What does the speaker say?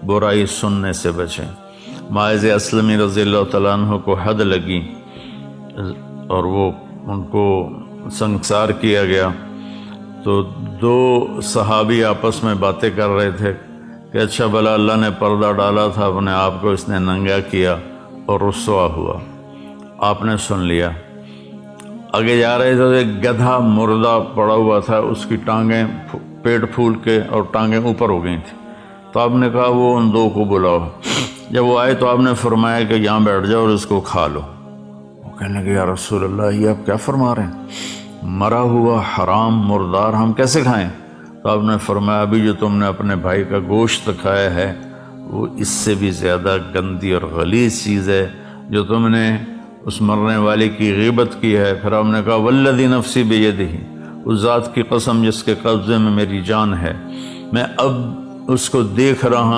برائی سننے سے بچیں۔ ماعز اسلمی رضی اللہ تعالیٰ عنہ کو حد لگی اور وہ ان کو سنگسار کیا گیا، تو دو صحابی آپس میں باتیں کر رہے تھے کہ اچھا بھلا اللہ نے پردہ ڈالا تھا، اپنے آپ کو اس نے ننگا کیا اور رسوا ہوا، آپ نے سن لیا۔ آگے جا رہے تھے تو ایک گدھا مردہ پڑا ہوا تھا، اس کی ٹانگیں پیٹ پھول کے اور ٹانگیں اوپر ہو گئی تھیں، تو آپ نے کہا وہ ان دو کو بلاؤ۔ جب وہ آئے تو آپ نے فرمایا کہ یہاں بیٹھ جاؤ اور اس کو کھا لو۔ وہ کہنے لگے یا رسول اللہ یہ آپ کیا فرما رہے ہیں، مرا ہوا حرام مردار ہم کیسے کھائیں؟ تو آپ نے فرمایا ابھی جو تم نے اپنے بھائی کا گوشت کھایا ہے وہ اس سے بھی زیادہ گندی اور غلیظ چیز ہے جو تم نے اس مرنے والے کی غیبت کی ہے۔ پھر آپ نے کہا والذی نفسی بیدہ، اس ذات کی قسم جس کے قبضے میں میری جان ہے، میں اب اس کو دیکھ رہا